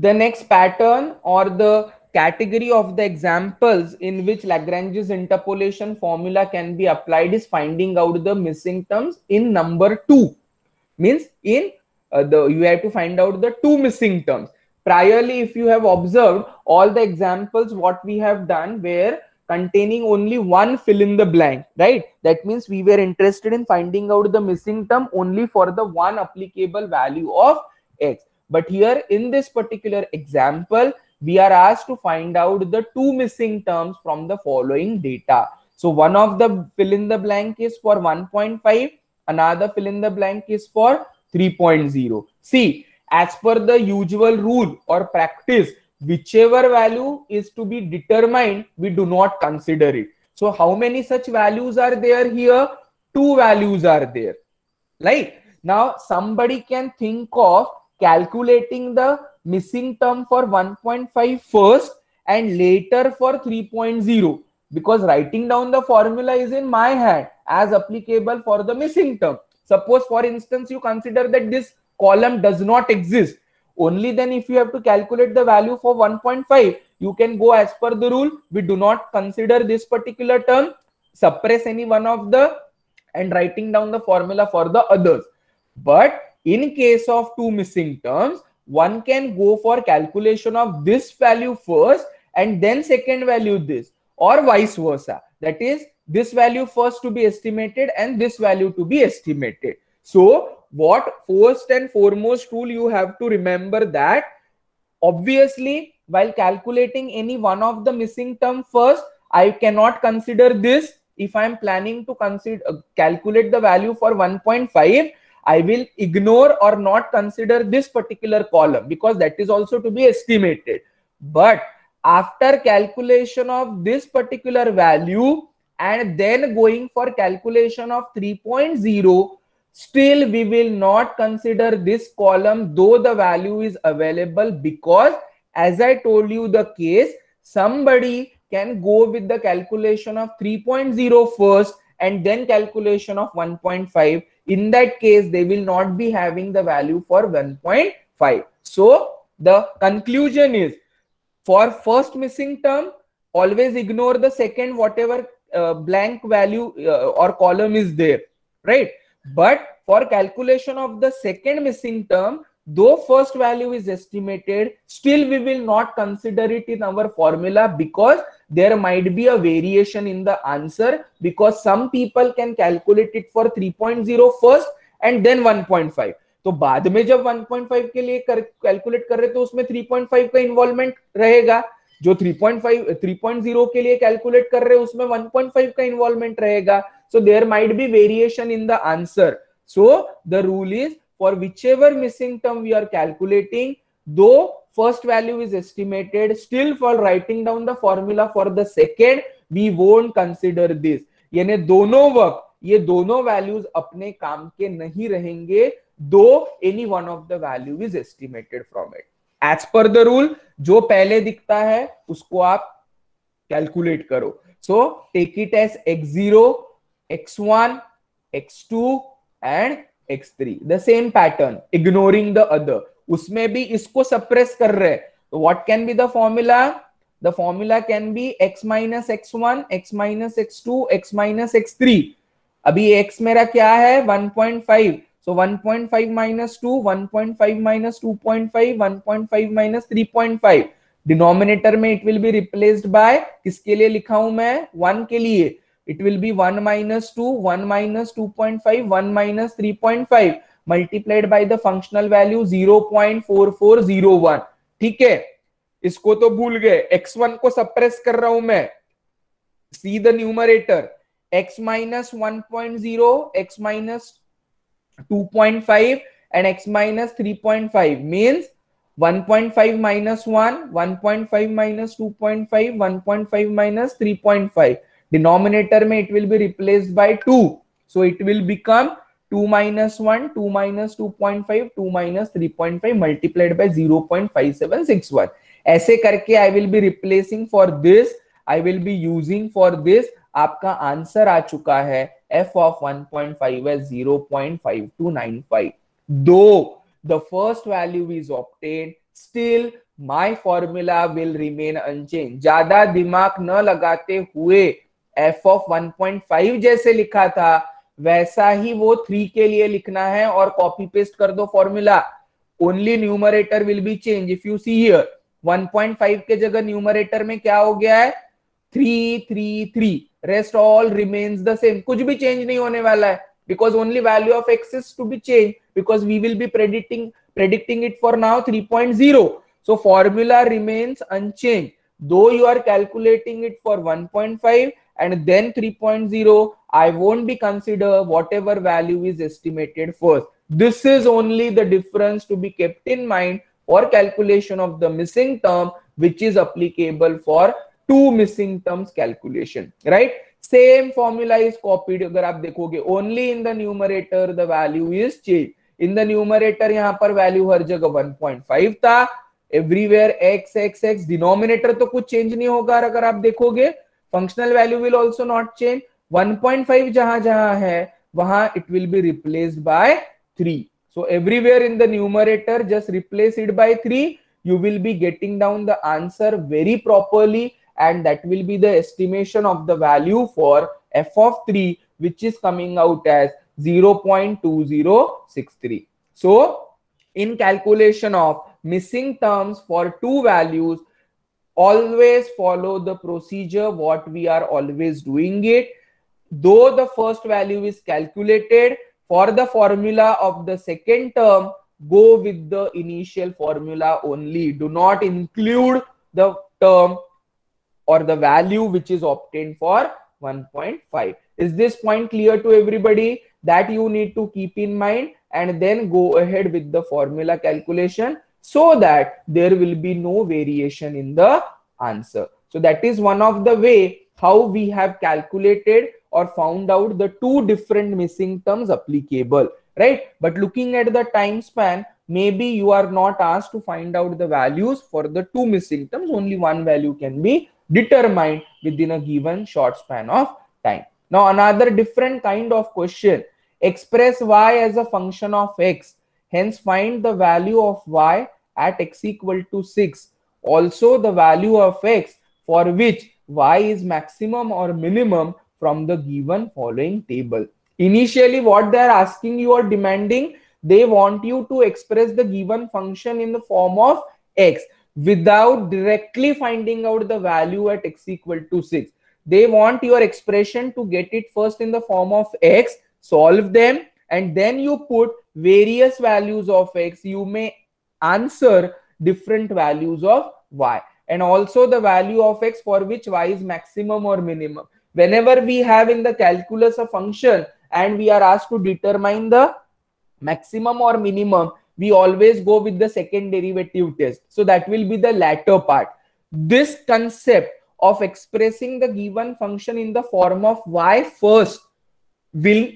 The next pattern or the category of the examples in which Lagrange's interpolation formula can be applied is finding out the missing terms in number 2. Means in you have to find out the 2 missing terms. Priorly, if you have observed, all the examples what we have done were containing only one fill in the blank, right? That means we were interested in finding out the missing term only for the one applicable value of x. But here in this particular example, we are asked to find out the 2 missing terms from the following data. So one of the fill in the blank is for 1.5, another fill in the blank is for 3.0. See, as per the usual rule or practice, whichever value is to be determined, we do not consider it. So how many such values are there here? 2 values are there. Right? Now somebody can think of calculating the missing term for 1.5 first and later for 3.0, because writing down the formula is in my hand as applicable for the missing term. Suppose for instance you consider that this column does not exist. Only then if you have to calculate the value for 1.5, you can go as per the rule. We do not consider this particular term, suppress any one of the and writing down the formula for the others. But in case of 2 missing terms, one can go for calculation of this value first and then second value this, or vice versa. That is, this value first to be estimated and this value to be estimated. So what first and foremost rule you have to remember that obviously while calculating any one of the missing term first, I cannot consider this. If I am planning to calculate the value for 1.5, I will ignore or not consider this particular column because that is also to be estimated. But after calculation of this particular value and then going for calculation of 3.0, still we will not consider this column though the value is available, because as I told you the case, somebody can go with the calculation of 3.0 first and then calculation of 1.5. In that case, they will not be having the value for 1.5. So the conclusion is, for first missing term, always ignore the second whatever blank value or column is there, right? But for calculation of the second missing term, though first value is estimated, still we will not consider it in our formula because there might be a variation in the answer, because some people can calculate it for 3.0 first and then 1.5. तो बाद में जब 1.5 के लिए calculate कर रहे तो उसमें 3.5 का इन्वॉल्वमेंट रहेगा, जो 3.0 के लिए कैलकुलेट कर रहे उसमें 1.5 का इन्वॉल्वमेंट रहेगा. So there might be variation in the answer. So the rule is, for whichever missing term we are calculating, though first value is estimated, still for writing down the formula for the second, we won't consider this. यानी दोनों वक्त ये दोनों values अपने काम के नहीं रहेंगे, though any one of the value is estimated from it. As per the rule, जो पहले दिखता है उसको आप calculate करो. So take it as x0, x1, x2 and x3. The same pattern, ignoring the other. उसमें भी इसको suppress कर रहे. So what can be the formula? The formula can be x minus x1, x minus x2, x minus x3. अभी x मेरा क्या है? 1.5. So 1.5 minus 2, 1.5 minus 2.5, 1.5 minus 3.5. Denominator में it will be replaced by, किसके लिए लिखा हूं मैं? 1 के लिए. It will be 1 minus 2, 1 minus 2.5, 1 minus 3.5 multiplied by the functional value 0.4401. ठीक है, इसको तो भूल गए. x1 को सप्रेस कर रहा हूं मैं. See the numerator, x minus 1.0, x minus 2.5 and x minus 3.5 means 1.5 minus 1, 1.5 minus 2.5, 1.5 minus 3.5. Denominator में it will be replaced by 2. So it will become 2 minus 1, 2 minus 2.5, 2 minus 3.5 multiplied by 0.5761. ऐसे करके I will be replacing for this, I will be using for this. आपका answer आ चुका है f of 1.5 as 0.5295. Though the first value is obtained, still my formula will remain unchanged. ज्यादा दिमाग न लगाते हुए f of 1.5 जैसे लिखा था वैसा ही वो 3 के लिए लिखना है और कॉपी पेस्ट कर दो formula. Only numerator will be change. If you see here 1.5 के जगह न्यूमरेटर में क्या हो गया है 3 3 3. Rest all remains the same. कुछ भी चेंज नहीं होने वाला है because only value of x is to be changed because we will be predicting it for now 3.0. So formula remains unchanged though you are calculating it for 1.5 and then 3.0. I won't be consider whatever value is estimated first. This is only the difference to be kept in mind for calculation of the missing term, which is applicable for two missing terms calculation, right? Same formula is copied. अगर आप देखोगे only in the numerator the value is changed. In the numerator यहाँ पर value हर जगह 1.5 था. Everywhere x x x. Denominator तो कुछ change नहीं होगा. अगर आप देखोगे functional value will also not change. 1.5 जहां जहां है वहां it will be replaced by 3. So everywhere in the numerator just replace it by 3. You will be getting down the answer very properly. And that will be the estimation of the value for f of 3, which is coming out as 0.2063. So in calculation of missing terms for two values, always follow the procedure what we are always doing it. Though the first value is calculated, for the formula of the second term, go with the initial formula only. Do not include the term or the value which is obtained for 1.5. Is this point clear to everybody? That you need to keep in mind and then go ahead with the formula calculation so that there will be no variation in the answer. So that is one of the way how we have calculated or found out the two different missing terms applicable, right? But looking at the time span, maybe you are not asked to find out the values for the two missing terms. Only one value can be determined within a given short span of time. Now another different kind of question. Express y as a function of x. Hence find the value of y at x equal to 6. Also the value of x for which y is maximum or minimum from the given following table. Initially what they are asking you or demanding, they want you to express the given function in the form of x without directly finding out the value at x equal to 6. They want your expression to get it first in the form of x, solve them, and then you put various values of x. You may answer different values of y, and also the value of x for which y is maximum or minimum. Whenever we have in the calculus a function and we are asked to determine the maximum or minimum, we always go with the second derivative test. So that will be the latter part. This concept of expressing the given function in the form of y first will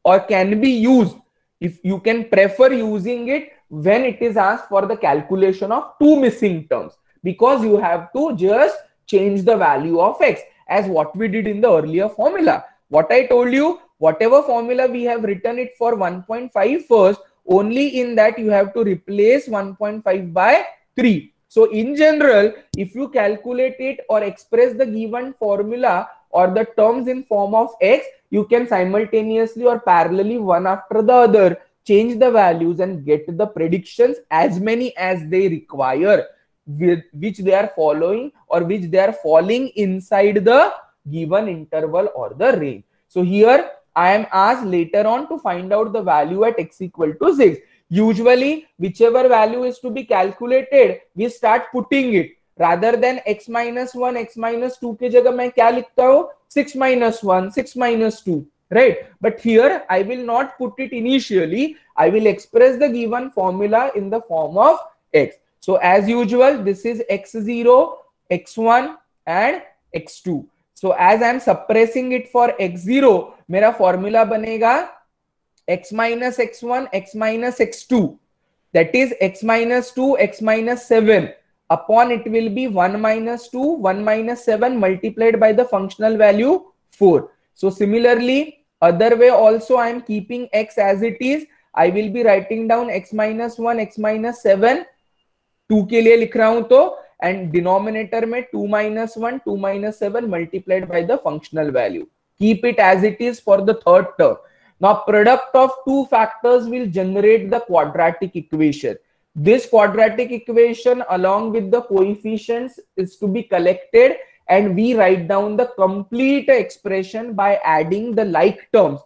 or can be used. If you can prefer using it when it is asked for the calculation of two missing terms, because you have to just change the value of x as what we did in the earlier formula. What I told you, whatever formula we have written it for 1.5 first, only in that you have to replace 1.5 by 3. So in general, if you calculate it or express the given formula or the terms in form of x, you can simultaneously or parallelly one after the other change the values and get the predictions as many as they require, with which they are following or which they are falling inside the given interval or the range. So here I am asked later on to find out the value at x equal to 6. Usually whichever value is to be calculated, we start putting it. Rather than x minus 1, x minus 2 के जगह मैं क्या लिखता हूँ 6 minus 1, 6 minus 2, right? But here I will not put it initially. I will express the given formula in the form of x. So as usual, this is x0, x1 and x2. So as I am suppressing it for x0, मेरा formula बनेगा x minus x1, x minus x2. That is x minus 2, x minus 7. Upon it will be 1 minus 2, 1 minus 7 multiplied by the functional value 4. So similarly, other way also I am keeping x as it is. I will be writing down x minus 1, x minus 7 2 के लिए लिख रहा हूं तो, and denominator में 2 minus 1, 2 minus 7 multiplied by the functional value. Keep it as it is for the third term. Now product of two factors will generate the quadratic equation. This quadratic equation along with the coefficients is to be collected, and we write down the complete expression by adding the like terms.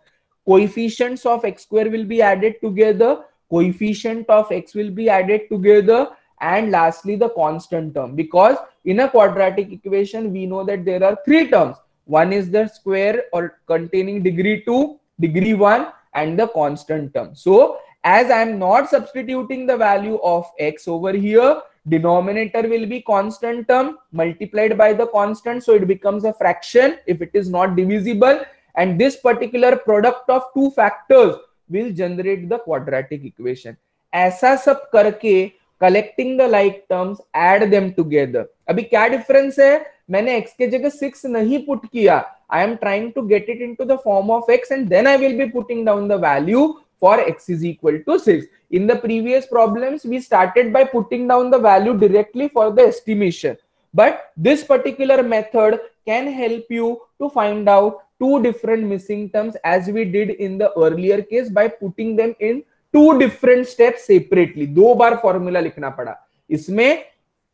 Coefficients of x square will be added together, coefficient of x will be added together, and lastly the constant term, because in a quadratic equation we know that there are three terms. One is the square or containing degree 2, degree 1, and the constant term. So as I am not substituting the value of x over here, denominator will be constant term multiplied by the constant, so it becomes a fraction if it is not divisible, and this particular product of two factors will generate the quadratic equation. ऐसा सब करके collecting the like terms, add them together. अभी क्या difference है? मैंने x के जगह 6 नहीं put किया. I am trying to get it into the form of x, and then I will be putting down the value for x is equal to 6. In the previous problems, we started by putting down the value directly for the estimation. But this particular method can help you to find out two different missing terms, as we did in the earlier case by putting them in two different steps separately. दो बार formula लिखना पड़ा. इसमें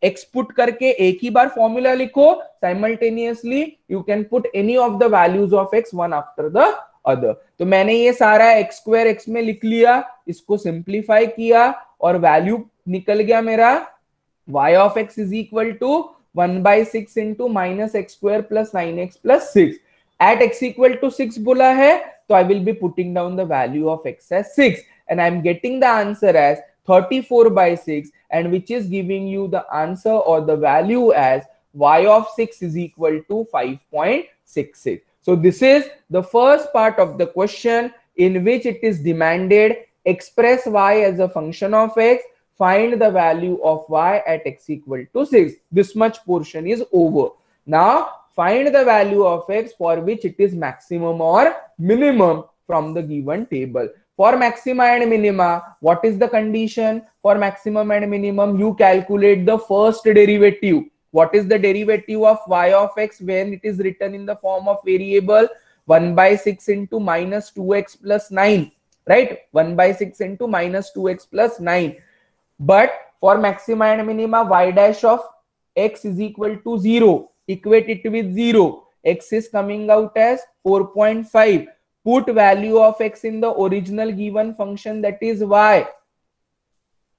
x put करके एक ही बार formula लिखो, simultaneously you can put any of the values of x one after the other. तो मैंने ये सारा x square x में लिख लिया, इसको सिंप्लीफाई किया और वैल्यू निकल गया मेरा y of x is equal to 1 by 6 into minus x square plus 9x plus 6. At x equal to 6 बोला है, तो I will be putting down the value of x as 6, and I am getting the answer as 34 by 6, and which is giving you the answer or the value as y of 6 is equal to 5.66. So this is the first part of the question, in which it is demanded express y as a function of x, find the value of y at x equal to 6. This much portion is over. Now find the value of x for which it is maximum or minimum from the given table. For maxima and minima, what is the condition? For maximum and minimum, you calculate the first derivative. What is the derivative of y of x when it is written in the form of variable? 1 by 6 into minus 2x plus 9, right? 1 by 6 into minus 2x plus 9. But for maxima and minima, y dash of x is equal to 0. Equate it with 0. X is coming out as 4.5. Put value of x in the original given function, that is y.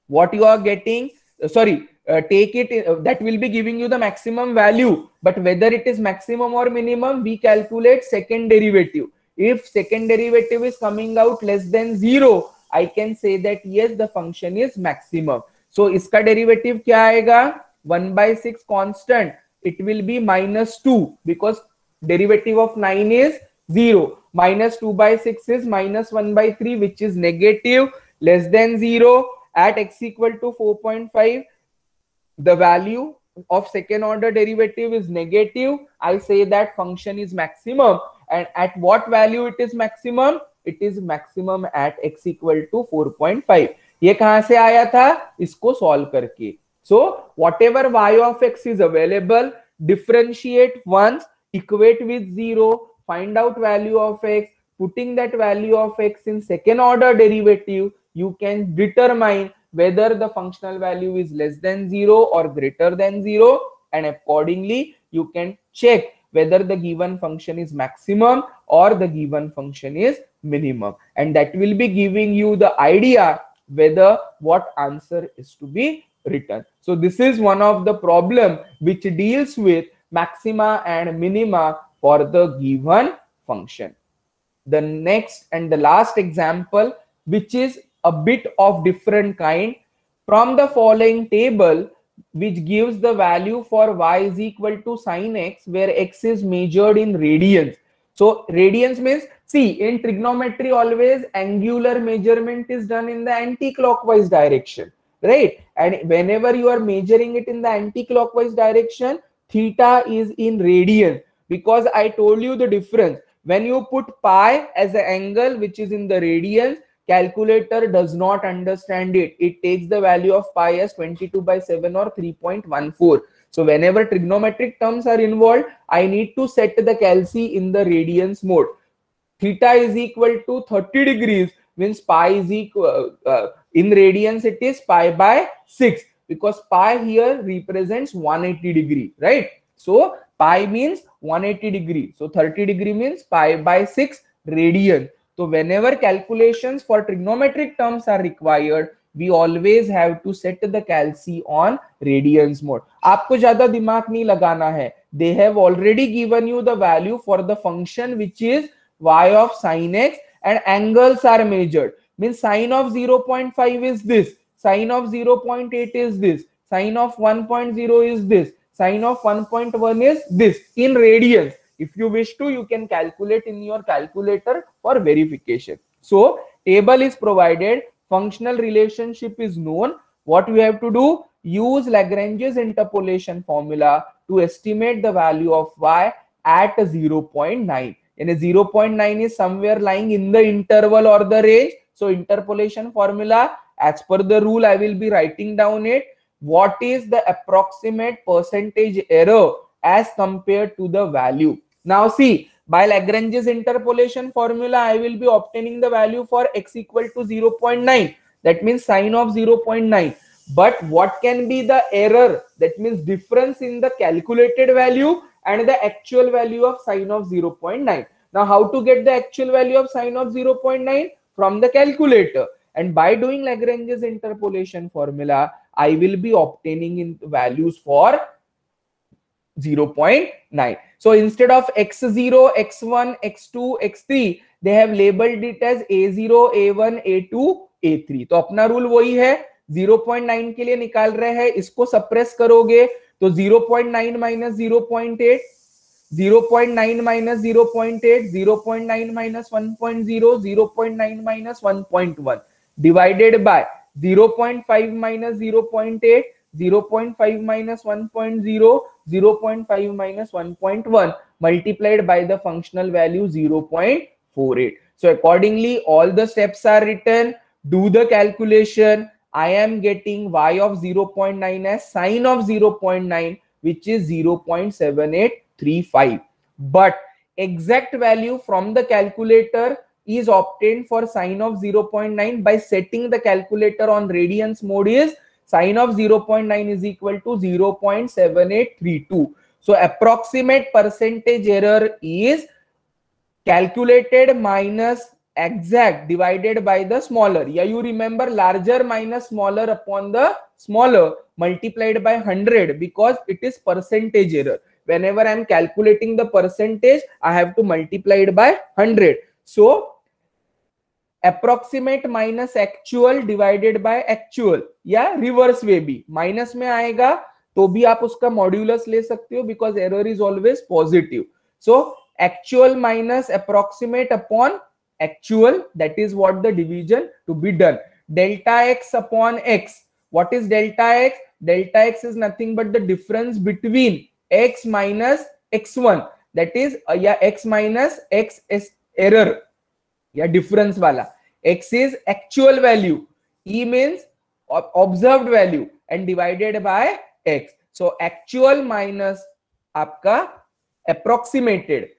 What you are getting, take it, that will be giving you the maximum value. But whether it is maximum or minimum, we calculate second derivative. If second derivative is coming out less than 0, I can say that yes, the function is maximum. So iska derivative kya aayega? 1 by 6 constant. It will be minus 2, because derivative of 9 is 0. Minus 2 by 6 is minus 1 by 3, which is negative, less than 0. At x equal to 4.5, the value of second order derivative is negative. I say that function is maximum. And at what value it is maximum? It is maximum at x equal to 4.5. ये कहां से आया था? इसको solve करके. So whatever y of x is available, differentiate once, equate with 0, find out value of x. Putting that value of x in second order derivative, you can determine whether the functional value is less than 0 or greater than 0, and accordingly you can check whether the given function is maximum or the given function is minimum, and that will be giving you the idea whether what answer is to be written. So this is one of the problem which deals with maxima and minima for the given function. The next and the last example, which is a bit of different kind, from the following table, which gives the value for y is equal to sin x, where x is measured in radians. So radians means, see, in trigonometry always angular measurement is done in the anti-clockwise direction, right? And whenever you are measuring it in the anti-clockwise direction, theta is in radians, because I told you the difference. When you put pi as an angle which is in the radians, calculator does not understand it. It takes the value of pi as 22/7 or 3.14. So whenever trigonometric terms are involved, I need to set the calc in the radians mode. Theta is equal to 30 degrees means pi is equal, in radians it is pi by 6, because pi here represents 180 degree, right? So pi means 180 degree. So 30 degree means pi by 6 radian. So whenever calculations for trigonometric terms are required, we always have to set the calc on radians mode. आपको ज्यादा दिमाग नहीं लगाना है. They have already given you the value for the function which is y of sin x, and angles are measured. Means sine of 0.5 is this, sine of 0.8 is this, sine of 1.0 is this, sine of 1.1 is this in radians. If you wish to, you can calculate in your calculator for verification. So table is provided, functional relationship is known. What we have to do? Use Lagrange's interpolation formula to estimate the value of y at 0.9. And a 0.9 is somewhere lying in the interval or the range. So interpolation formula, as per the rule, I will be writing down it. What is the approximate percentage error as compared to the value? Now see, by Lagrange's interpolation formula, I will be obtaining the value for x equal to 0.9. That means sine of 0.9. But what can be the error? That means difference in the calculated value and the actual value of sine of 0.9. Now how to get the actual value of sine of 0.9? From the calculator. And by doing Lagrange's interpolation formula, I will be obtaining in values for 0.9. So instead of x0, x1, x2, x3, they have labeled it as a0, a1, a2, a3. तो अपना rule वही है, 0.9 के लिए निकाल रहे हैं, इसको सप्रेस करोगे तो 0.9 minus 0.8, 0.9 minus 0.8, 0.9 minus 1.0, 0.9 minus 1.1 divided by 0.5 minus 0.8, 0.5 minus 1.0, 0.5 minus 1.1 multiplied by the functional value 0.48. So accordingly, all the steps are written. Do the calculation. I am getting y of 0.9 as sine of 0.9, which is 0.7835. But exact value from the calculator is obtained for sine of 0.9 by setting the calculator on radians mode is sine of 0.9 is equal to 0.7832. So approximate percentage error is calculated minus exact divided by the smaller. Yeah, you remember larger minus smaller upon the smaller multiplied by 100 because it is percentage error. Whenever I am calculating the percentage, I have to multiply it by 100. So approximate minus actual divided by actual, या reverse way भी minus में आएगा तो भी आप उसका modulus ले सकते हो because error is always positive. So actual minus approximate upon actual, that is what the division to be done. Delta x upon x. What is delta x? Delta x is nothing but the difference between x minus x1. That is x minus x is error. Difference wala. X is actual value. E means observed value and divided by x. So actual minus आपका approximated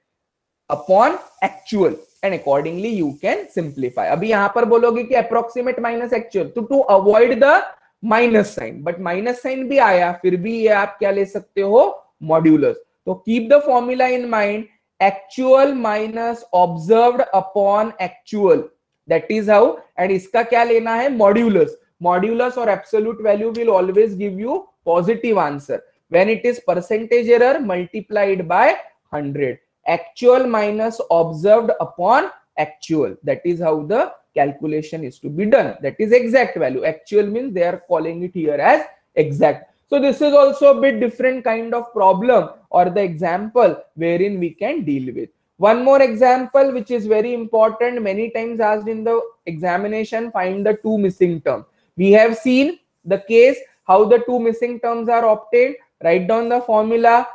upon actual. And accordingly you can simplify. अभी यहाँ पर बोलोगे कि approximate minus actual to avoid the minus sign, but minus sign भी आया फिर भी ये आप क्या ले सकते हो modulus. तो keep the formula in mind, actual minus observed upon actual, that is how. And इसका क्या लेना है modulus. Modulus or absolute value will always give you positive answer when it is percentage error multiplied by 100. Actual minus observed upon actual, that is how the calculation is to be done. That is exact value. Actual means they are calling it here as exact. So this is also a bit different kind of problem or the example wherein we can deal with. One more example which is very important, many times asked in the examination, find the two missing terms. We have seen the case how the two missing terms are obtained. Write down the formula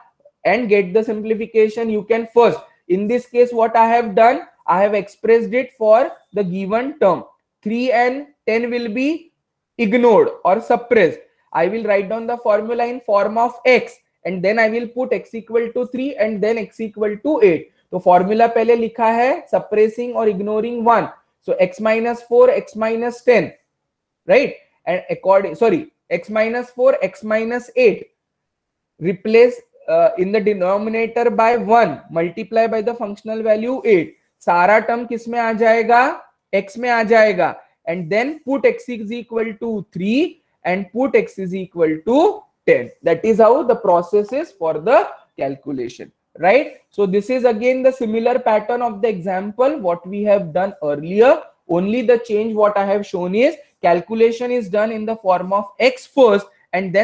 and get the simplification. You can first, in this case what I have done, I have expressed it for the given term. 3 and 10 will be ignored or suppressed. I will write down the formula in form of x and then I will put x equal to 3 and then x equal to 8. तो formula पहले लिखा है suppressing or ignoring 1. So x minus 4, x minus 10, right? And according, sorry, x minus 4, x minus 8. Replace in the denominator by 1, multiply by the functional value 8. सारा term किस में आ जाएगा? x में आ जाएगा. And then put x is equal to 3 and put x is equal to 10. That is how the process is for the calculation, right? So this is again the similar pattern of the example what we have done earlier. Only the change what I have shown is calculation is done in the form of x first and then